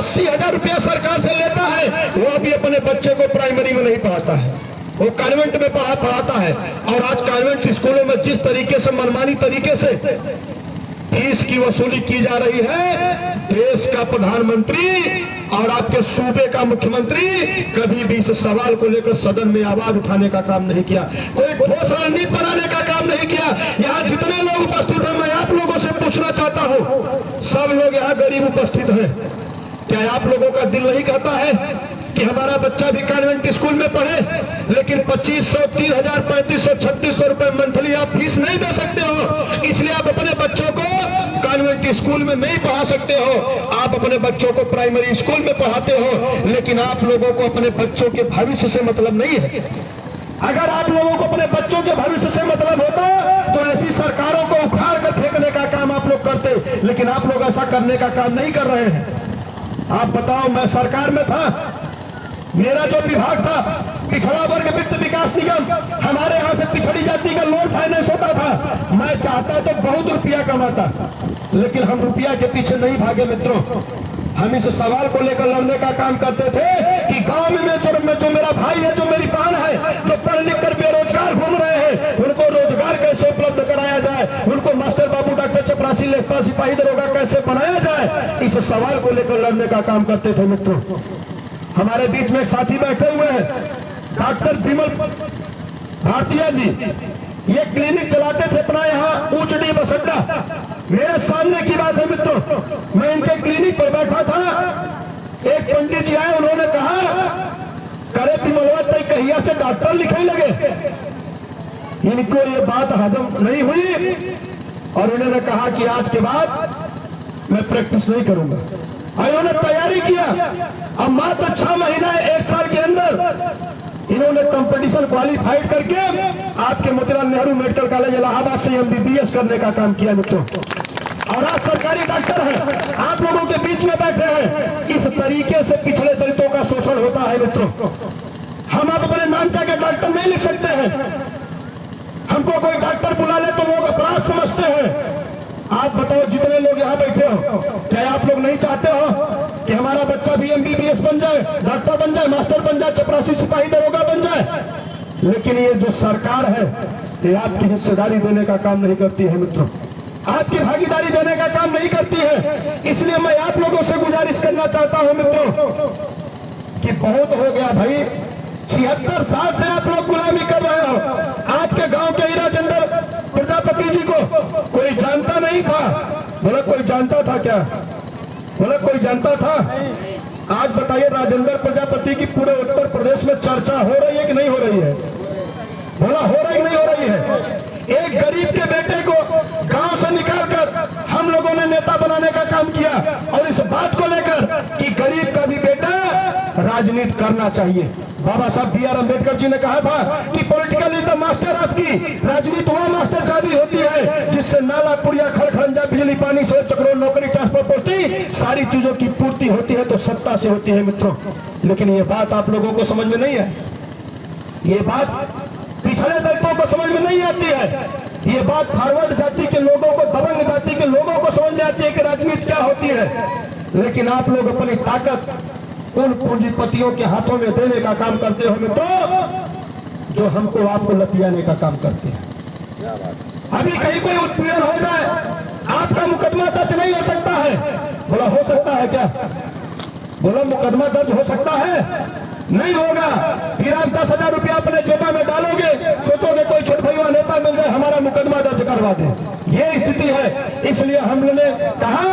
80,000 रुपया सरकार से लेता है, वो भी अपने बच्चे को प्राइमरी में नहीं पढ़ाता है, वो कॉन्वेंट में पढ़ाता है। और आज कॉन्वेंट स्कूलों में जिस तरीके से मनमानी तरीके से फीस की वसूली की जा रही है, देश का प्रधानमंत्री और आपके सूबे का मुख्यमंत्री कभी भी इस सवाल को लेकर सदन में आवाज उठाने का काम नहीं किया, कोई ठोस रणनीति बनाने का काम नहीं किया। यहाँ जितने लोग उपस्थित हैं, मैं आप लोगों से पूछना चाहता हूँ, सब लोग यहाँ गरीब उपस्थित हैं, क्या आप लोगों का दिल नहीं कहता है कि हमारा बच्चा भी कॉन्वेंट स्कूल में पढ़े, लेकिन 2500, 3000, 3500, 3600 रुपए मंथली आप फीस नहीं दे सकते हो, इसलिए आप अपने बच्चों को कॉन्वेंट स्कूल में नहीं पढ़ा सकते हो, आप अपने बच्चों को प्राइमरी स्कूल में पढ़ाते हो, लेकिन आप लोगों को अपने बच्चों के भविष्य से मतलब नहीं है। अगर आप लोगों को अपने बच्चों के भविष्य से मतलब होता तो ऐसी सरकारों को उखाड़ कर फेंकने का काम आप लोग करते, लेकिन आप लोग ऐसा करने का काम नहीं कर रहे हैं। आप बताओ, मैं सरकार में था, मेरा जो विभाग था पिछड़ा वर्ग वित्त विकास निगम, हमारे यहाँ से पिछड़ी जाति का लोन फाइनेंस होता था। मैं चाहता तो बहुत रुपया कमाता, लेकिन हम रुपया के पीछे नहीं भागे मित्रों। हम इस सवाल को लेकर लड़ने का काम करते थे कि गांव में जो मेरा भाई है, जो मेरी बहन है, जो पढ़ लिख कर बेरोजगार घूम रहे हैं, उनको रोजगार कैसे उपलब्ध कराया जाए, उनको मास्टर बाबू, डॉक्टर, चपरासी, लेखपाल, सिपाही, दरोगा कैसे बनाया जाए, इस सवाल को लेकर लड़ने का काम करते थे मित्रों। हमारे बीच में एक साथी बैठे हुए हैं, डॉक्टर विमल भारतीय जी, ये क्लिनिक चलाते थे अपना यहाँ ऊंचडी बस अड्डा। मेरे सामने की बात है मित्रों, मैं इनके क्लिनिक पर बैठा था, एक पंडित जी आए, उन्होंने कहा, करे विमलवा तय कहिया से डॉक्टर लिखने लगे। इनको ये बात हजम नहीं हुई और उन्होंने कहा कि आज के बाद मैं प्रैक्टिस नहीं करूंगा। इन्होंने तैयारी किया, अब मात्र 6 महीना 1 साल के अंदर इन्होंने कंपटीशन क्वालिफाइड करके आपके मोतीलाल नेहरू मेडिकल कॉलेज इलाहाबाद से MBBS करने का काम किया मित्रों, और आज सरकारी डॉक्टर है, आप लोगों के बीच में बैठे हैं। इस तरीके से पिछड़े दलितों का शोषण होता है मित्रों। हम आप अपने नाम के डॉक्टर नहीं लिख सकते हैं, हमको कोई डॉक्टर बुला ले तो लोग अपराध समझते हैं। आप बताओ, जितने लोग यहाँ बैठे हो, क्या आप लोग नहीं चाहते हो कि हमारा बच्चा भी MBBS बन जाए, डॉक्टर बन जाए, मास्टर बन जाए, चपरासी, सिपाही, दरोगा बन जाए? लेकिन ये जो सरकार है, ये आपकी हिस्सेदारी देने का काम नहीं करती है मित्रों, आपकी भागीदारी देने का काम नहीं करती है। इसलिए मैं आप लोगों से गुजारिश करना चाहता हूं मित्रों कि बहुत हो गया भाई, 76 साल से आप लोग गुलामी कर रहे हो। आपके गांव के राजेंद्र प्रजापति जी को कोई जानता नहीं था, बोला कोई जानता था क्या? बोला कोई जानता था? आज बताइए, राजेंद्र प्रजापति की पूरे उत्तर प्रदेश में चर्चा हो रही है कि नहीं हो रही है? बोला हो रही नहीं हो रही है। एक गरीब के बेटे को गांव से निकालकर हम लोगों ने नेता बनाने का काम किया, और इस बात को लेकर कि गरीब का भी बेटा राजनीति करना चाहिए। बाबा साहब B.R. अम्बेडकर जी ने कहा था कि political is the master of की, राजनीति वह मास्टर चाबी होती है जिससे नाला, पुड़िया, खड़खड़ंजा, बिजली, पानी, सोच, चक्रों, नौकरी, ट्रांसपोर्ट, पोस्टी, सारी चीजों की पूर्ति होती है तो सत्ता से होती है मित्रों। लेकिन ये बात आप लोगों को समझ में नहीं है, ये बात पिछड़े दलितों को समझ में नहीं आती है, ये बात फॉरवर्ड जाति के लोगों को, दबंग जाति के लोगों को समझ में आती है कि राजनीति क्या होती है। लेकिन आप लोग अपनी ताकत उन पूंजीपतियों के हाथों में देने का काम करते हो मित्रों, जो हमको आपको लतियाने का काम करते हैं। अभी कहीं कोई उत्पीड़न हो जाए, आपका मुकदमा दर्ज नहीं हो सकता है। बोला हो सकता है क्या? बोला मुकदमा दर्ज हो सकता है? नहीं होगा। फिर आप 10,000 रुपया अपने जेबा में डालोगे, सोचोगे कोई छोट भैया नेता मिल जाए, हमारा मुकदमा दर्ज करवा दे। ये स्थिति है। इसलिए हम लोगों ने कहा